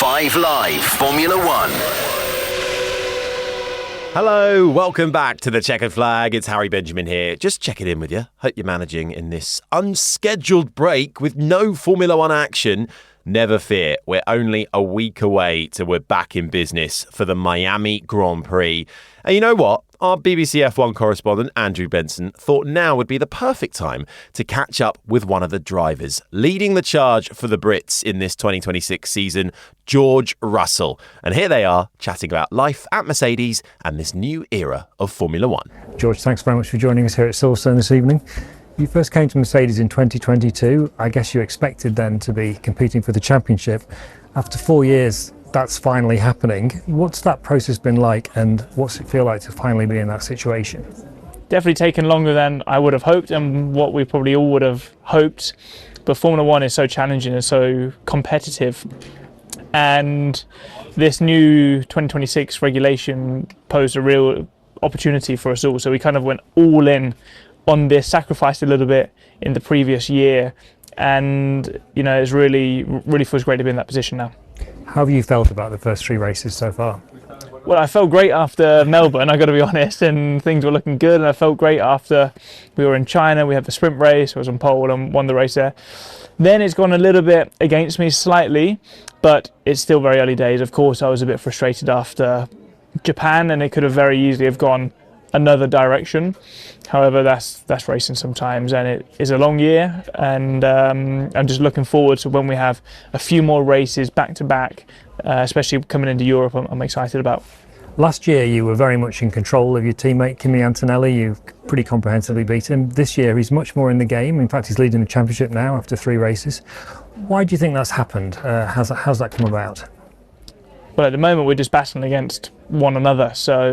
5 Live Formula One. Hello, welcome back to the Chequered Flag. It's Harry Benjamin here. Just checking in with you. Hope you're managing in this unscheduled break with no Formula One action. Never fear, we're only a week away till we're back in business for the Miami Grand Prix. And you know what? Our BBC F1 correspondent, Andrew Benson, thought now would be the perfect time to catch up with one of the drivers leading the charge for the Brits in this 2026 season, George Russell. And here they are chatting about life at Mercedes and this new era of Formula One. George, thanks very much for joining us here at Silverstone this evening. You first came to Mercedes in 2022. I guess you expected then to be competing for the championship. After 4 years, that's finally happening. What's that process been like, and what's it feel like to finally be in that situation? Definitely taken longer than I would have hoped and what we probably all would have hoped. But Formula One is so challenging and so competitive. And this new 2026 regulation posed a real opportunity for us all. So we kind of went all in on this, sacrificed a little bit in the previous year. And, you know, it's really feels great to be in that position now. How have you felt about the first 3 races so far? Well, I felt great after Melbourne, I got to be honest, and things were looking good. And I felt great after we were in China. We had the sprint race. I was on pole and won the race there. Then it's gone a little bit against me slightly, but it's still very early days. Of course, I was a bit frustrated after Japan, and it could have very easily have gone another direction. However, that's racing sometimes, and it is a long year, and I'm just looking forward to when we have a few more races back to back, especially coming into Europe. I'm excited about. Last year you were very much in control of your teammate Kimi Antonelli. You pretty comprehensively beat him. This year he's much more in the game. In fact, he's leading the championship now after 3 races. Why do you think that's happened? How's that come about? Well, at the moment we're just battling against one another. So,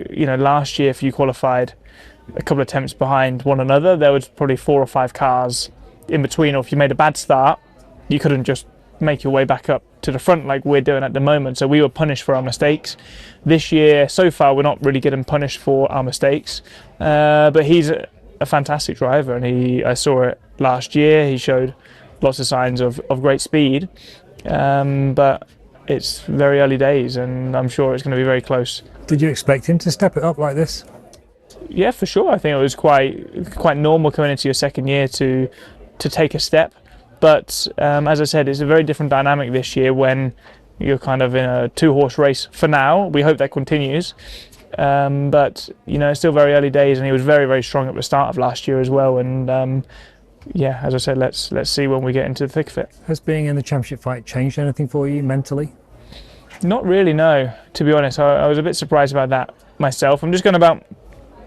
you know, last year if you qualified a couple of attempts behind one another, there was probably 4 or 5 cars in between, or if you made a bad start, you couldn't just make your way back up to the front like we're doing at the moment. So we were punished for our mistakes. This year, so far, we're not really getting punished for our mistakes. But he's a fantastic driver, and I saw it last year. He showed lots of signs of great speed. But it's very early days, and I'm sure it's going to be very close. Did you expect him to step it up like this? Yeah, for sure. I think it was quite normal coming into your second year to take a step. But as I said, it's a very different dynamic this year when you're kind of in a 2-horse race for now. We hope that continues. But, you know, it's still very early days, and he was very, very strong at the start of last year as well. And yeah, as I said, let's see when we get into the thick of it. Has being in the championship fight changed anything for you mentally? Not really, no. To be honest, I was a bit surprised about that myself. I'm just going about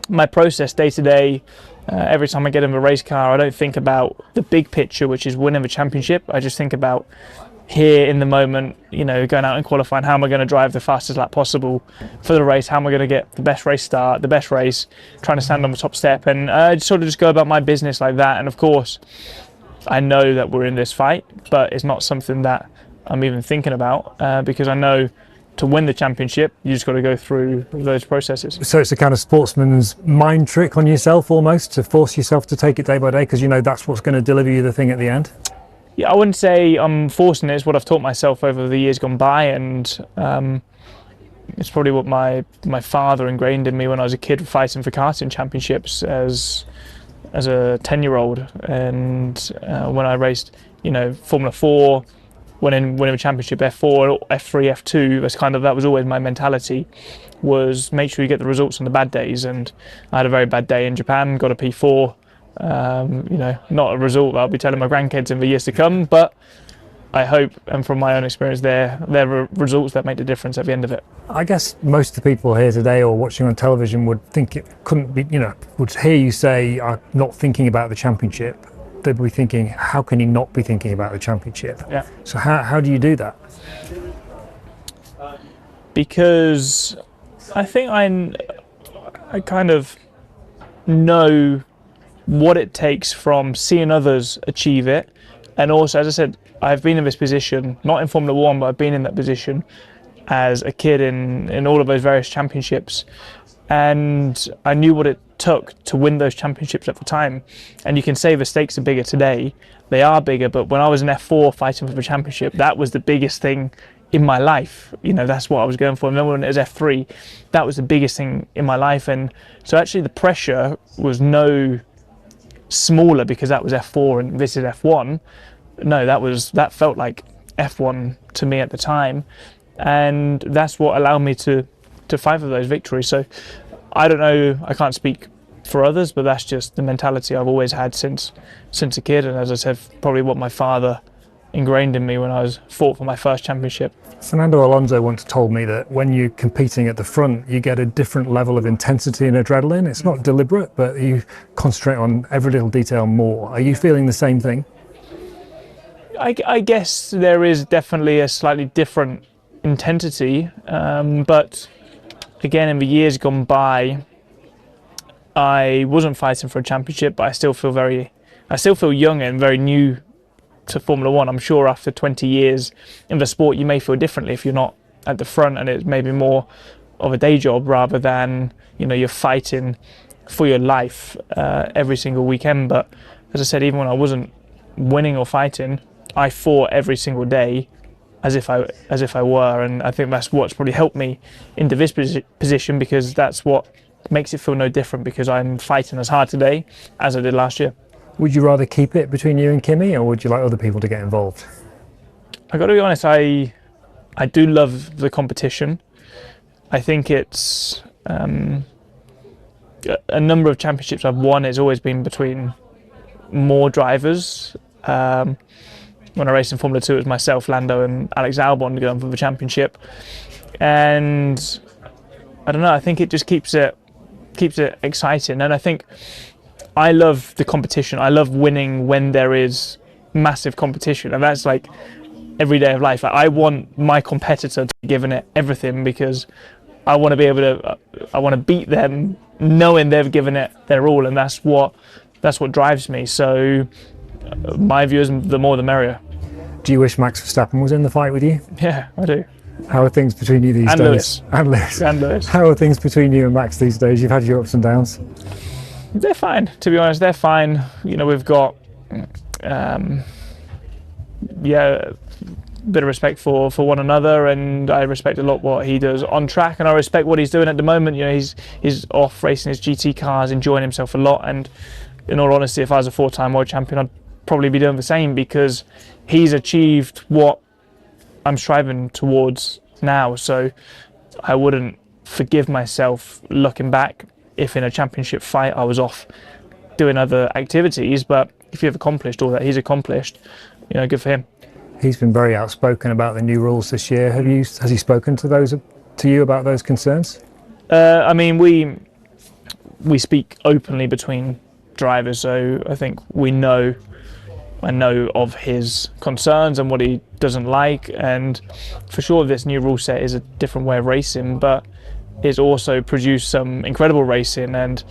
my process day to day. Every time I get in a race car, I don't think about the big picture, which is winning the championship. I just think about here in the moment, you know, going out and qualifying. How am I going to drive the fastest lap possible for the race? How am I going to get the best race start, the best race, trying to stand on the top step? And I sort of just go about my business like that. And of course, I know that we're in this fight, but it's not something that I'm even thinking about because I know to win the championship, you just got to go through those processes. So it's a kind of sportsman's mind trick on yourself almost, to force yourself to take it day by day because you know that's what's going to deliver you the thing at the end? Yeah, I wouldn't say I'm forcing it. It's what I've taught myself over the years gone by, and it's probably what my father ingrained in me when I was a kid fighting for karting championships as a 10-year-old. And when I raced, you know, Formula 4, winning a championship, F4, F3, F2, that was always my mentality, was make sure you get the results on the bad days. And I had a very bad day in Japan, got a P4. You know, not a result that I'll be telling my grandkids in the years to come, but I hope, and from my own experience, they're results that make the difference at the end of it. I guess most of the people here today or watching on television would think it couldn't be, you know, would hear you say, I'm not thinking about the championship. They'd be thinking, how can he not be thinking about the championship? Yeah. So how do you do that? Because I think I kind of know what it takes from seeing others achieve it. And also, as I said, I've been in this position, not in Formula One, but I've been in that position as a kid in all of those various championships. And I knew what it took to win those championships at the time. And you can say the stakes are bigger today. They are bigger, but when I was in F4 fighting for the championship, that was the biggest thing in my life. That's what I was going for. I remember when it was F3, that was the biggest thing in my life. And so actually the pressure was no smaller because that was F4 and this is F1. No, that felt like F1 to me at the time. And that's what allowed me to fight for those victories. So I don't know, I can't speak for others, but that's just the mentality I've always had since a kid. And as I said, probably what my father ingrained in me when I fought for my first championship. Fernando Alonso once told me that when you're competing at the front, you get a different level of intensity and adrenaline. It's not deliberate, but you concentrate on every little detail more. Are you feeling the same thing? I guess there is definitely a slightly different intensity, but again, in the years gone by, I wasn't fighting for a championship, but I still feel young and very new to Formula One. I'm sure after 20 years in the sport, you may feel differently if you're not at the front, and it's maybe more of a day job rather than you're fighting for your life every single weekend. But as I said, even when I wasn't winning or fighting, I fought every single day as if I were, and I think that's what's probably helped me into this position, because that's what makes it feel no different, because I'm fighting as hard today as I did last year. Would you rather keep it between you and Kimi, or would you like other people to get involved? I got to be honest, I do love the competition. I think it's a number of championships I've won has always been between more drivers. When I raced in Formula 2, it was myself, Lando and Alex Albon going for the championship. And I don't know, I think it just keeps it exciting. And I think I love the competition. I love winning when there is massive competition. And that's like every day of life. I want my competitor to be giving it everything, because I want to be able to, I want to beat them knowing they've given it their all. And that's what drives me. So my view is the more the merrier. Do you wish Max Verstappen was in the fight with you? Yeah, I do. How are things between you these days? Lewis. And Lewis. And Lewis. How are things between you and Max these days? You've had your ups and downs. They're fine, to be honest. They're fine. We've got a bit of respect for one another, and I respect a lot what he does on track, and I respect what he's doing at the moment. He's off racing his GT cars, enjoying himself a lot, and in all honesty, if I was a 4-time world champion, I'd probably be doing the same, because he's achieved what I'm striving towards now. So I wouldn't forgive myself looking back if in a championship fight I was off doing other activities. But if you've accomplished all that he's accomplished, good for him. He's been very outspoken about the new rules this year. Has he spoken to you about those concerns? I mean, we speak openly between drivers, so I think I know of his concerns and what he doesn't like, and for sure this new rule set is a different way of racing, but it's also produced some incredible racing. And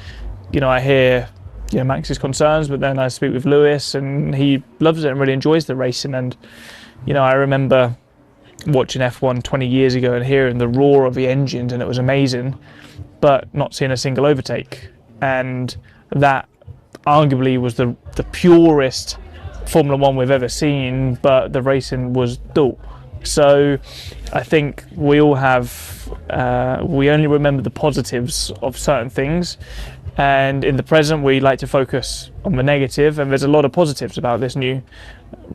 I hear Max's concerns, but then I speak with Lewis and he loves it and really enjoys the racing. And I remember watching F1 20 years ago and hearing the roar of the engines, and it was amazing, but not seeing a single overtake. And that arguably was the purest Formula One we've ever seen, but the racing was dull. So I think we all have, we only remember the positives of certain things, and in the present we like to focus on the negative, and there's a lot of positives about this new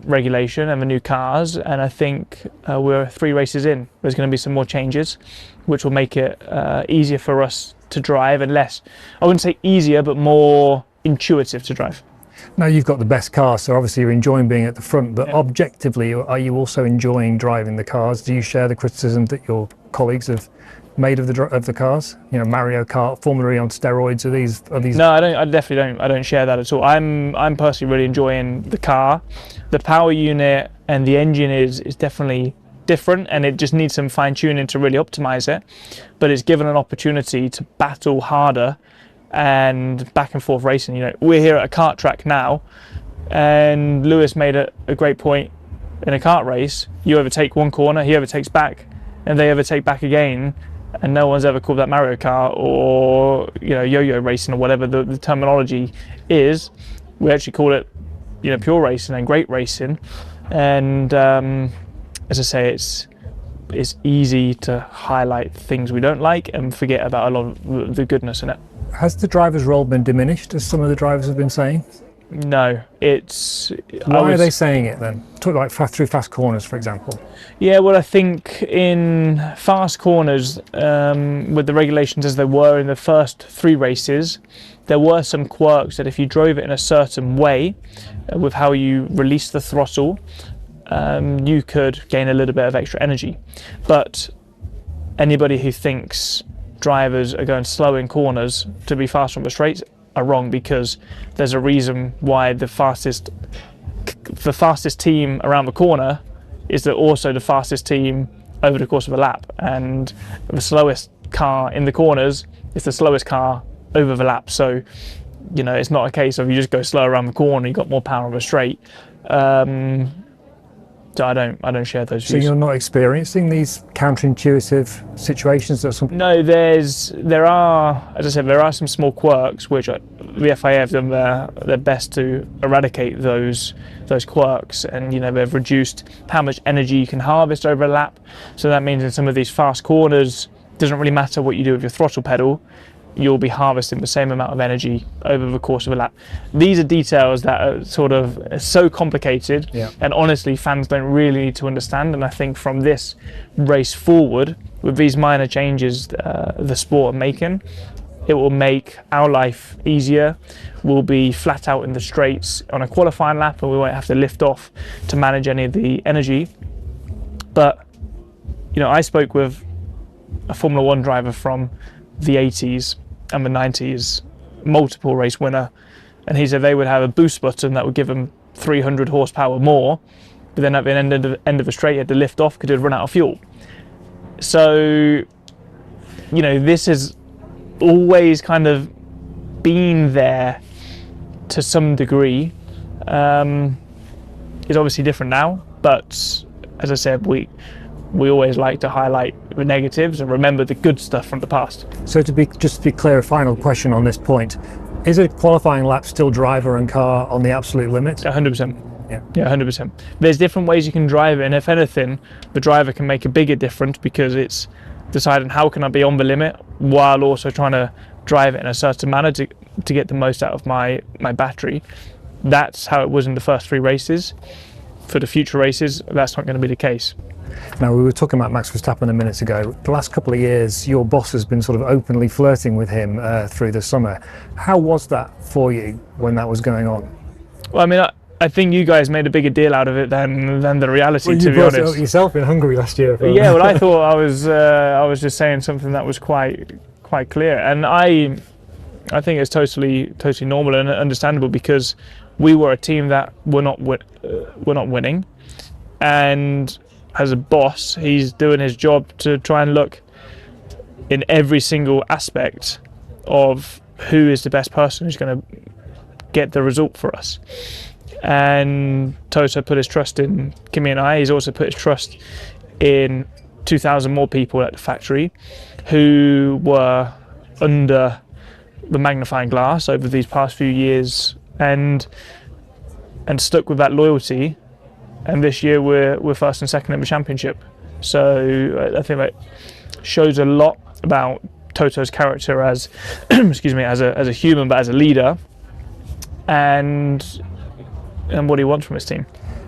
regulation and the new cars. And I think we're 3 races in, there's going to be some more changes which will make it easier for us to drive, and less, I wouldn't say easier, but more intuitive to drive. Now you've got the best car, so obviously you're enjoying being at the front, but objectively, are you also enjoying driving the cars? Do you share the criticism that your colleagues have made of the cars? Mario Kart, Formula E on steroids, are these? No, I definitely don't. I don't share that at all. I'm personally really enjoying the car. The power unit and the engine is definitely different, and it just needs some fine tuning to really optimize it. But it's given an opportunity to battle harder and back and forth racing. We're here at a kart track now, and Lewis made a great point in a kart race. You overtake one corner, he overtakes back, and they overtake back again, and no one's ever called that Mario Kart or yo-yo racing or whatever the terminology is. We actually call it pure racing and great racing. And as I say, it's easy to highlight things we don't like and forget about a lot of the goodness in it. Has the driver's role been diminished, as some of the drivers have been saying? No, it's... Why are they saying it then? Talk like through fast corners, for example. Yeah, well, I think in fast corners, with the regulations as they were in the first 3 races, there were some quirks that if you drove it in a certain way, with how you release the throttle, you could gain a little bit of extra energy. But anybody who thinks drivers are going slow in corners to be faster on the straights are wrong, because there's a reason why the fastest team around the corner is also the fastest team over the course of a lap, and the slowest car in the corners is the slowest car over the lap. So, you know, it's not a case of you just go slow around the corner, you've got more power on the straight. So I don't share those views. So you're not experiencing these counterintuitive situations that some... No, there are, as I said, there are some small quirks which the FIA have done their best to eradicate those quirks, and you know, they've reduced how much energy you can harvest over a lap. So that means in some of these fast corners, it doesn't really matter what you do with your throttle pedal, you'll be harvesting the same amount of energy over the course of a lap. These are details that are sort of so complicated, and honestly fans don't really need to understand. And I think from this race forward, with these minor changes the sport are making, it will make our life easier. We'll be flat out in the straights on a qualifying lap, and we won't have to lift off to manage any of the energy. But you know, I spoke with a Formula 1 driver from the 80s and the 90s, multiple race winner, and he said they would have a boost button that would give them 300 horsepower more, but then at the end of the straight you had to lift off because it would run out of fuel. So, you know, this has always kind of been there to some degree. It's obviously different now, but as I said, we always like to highlight the negatives and remember the good stuff from the past. So just to be clear, a final question on this point. Is a qualifying lap still driver and car on the absolute limit? 100%. Yeah, 100%. There's different ways you can drive it, and if anything, the driver can make a bigger difference, because it's deciding how can I be on the limit while also trying to drive it in a certain manner to get the most out of my battery. That's how it was in the first 3 races. For the future races, that's not going to be the case. Now, we were talking about Max Verstappen a minute ago. The last couple of years, your boss has been sort of openly flirting with him through the summer. How was that for you when that was going on? Well, I mean, I think you guys made a bigger deal out of it than the reality, well, to be honest. You brought it yourself in Hungary last year. Yeah, well, I thought I was just saying something that was quite clear, and I think it's totally normal and understandable, because we were a team that were not winning, and as a boss, he's doing his job to try and look in every single aspect of who is the best person who's going to get the result for us. And Toto put his trust in Kimi and I. He's also put his trust in 2,000 more people at the factory who were under the magnifying glass over these past few years, and stuck with that loyalty. And this year we're first and second in the championship. So I think that shows a lot about Toto's character as excuse me, as a human, but as a leader, and what he wants from his team.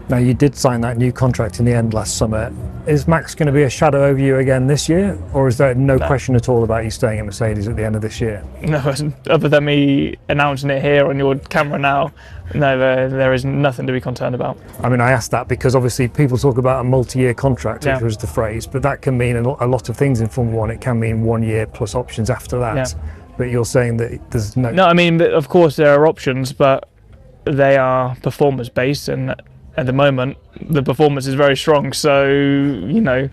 Now, you did sign that new contract in the end last summer. Is Max going to be a shadow over you again this year, or is there no question at all about you staying at Mercedes at the end of this year? No, other than me announcing it here on your camera now, no, there is nothing to be concerned about. I mean, I asked that because obviously people talk about a multi-year contract, which was the phrase, but that can mean a lot of things in Formula 1. It can mean 1 year plus options after that. Yeah. But you're saying that there's no... No, I mean, of course there are options, but they are performance-based, and at the moment the performance is very strong, so you know,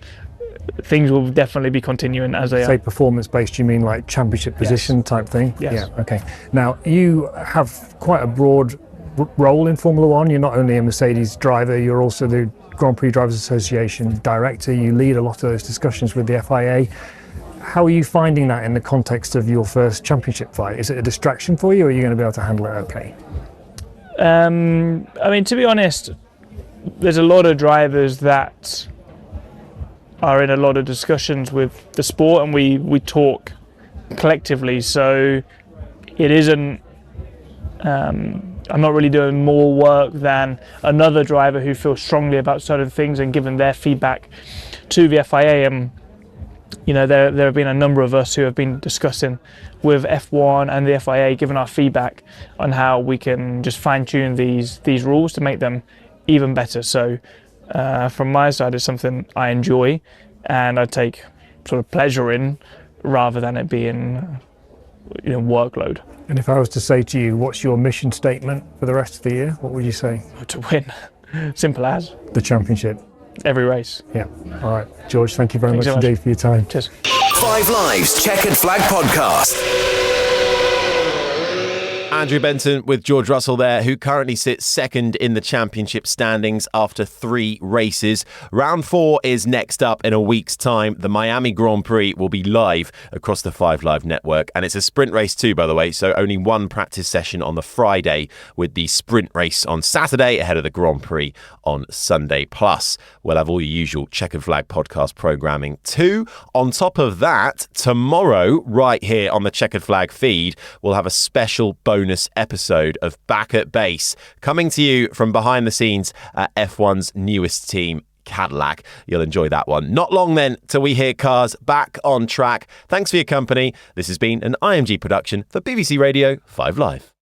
things will definitely be continuing as they are. Say performance-based, you mean like championship position type thing? Yes. Yeah, okay. Now, you have quite a broad role in Formula 1. You're not only a Mercedes driver, you're also the Grand Prix Drivers Association director. You lead a lot of those discussions with the FIA. How are you finding that in the context of your first championship fight? Is it a distraction for you, or are you going to be able to handle it okay? I mean, to be honest, there's a lot of drivers that are in a lot of discussions with the sport, and we talk collectively. So it isn't. I'm not really doing more work than another driver who feels strongly about certain things and giving their feedback to the FIA. And there have been a number of us who have been discussing with F1 and the FIA, giving our feedback on how we can just fine-tune these rules to make them even better. So from my side, it's something I enjoy and I take sort of pleasure in, rather than it being workload. And if I was to say to you, what's your mission statement for the rest of the year, what would you say? To win. Simple as. The championship. Every race. Yeah. All right. George, thank you very much indeed for your time. Cheers. 5 Live's Checkered Flag podcast. Andrew Benton with George Russell there, who currently sits second in the championship standings after 3 races. Round 4 is next up in a week's time. The Miami Grand Prix will be live across the 5 Live network. And it's a sprint race too, by the way. So only one practice session on the Friday, with the sprint race on Saturday ahead of the Grand Prix on Sunday. Plus, we'll have all your usual Checkered Flag podcast programming too. On top of that, tomorrow, right here on the Checkered Flag feed, we'll have a special bonus episode of Back at Base, coming to you from behind the scenes at F1's newest team, Cadillac. You'll enjoy that one. Not long then till we hear cars back on track. Thanks for your company. This has been an IMG production for BBC Radio 5 Live.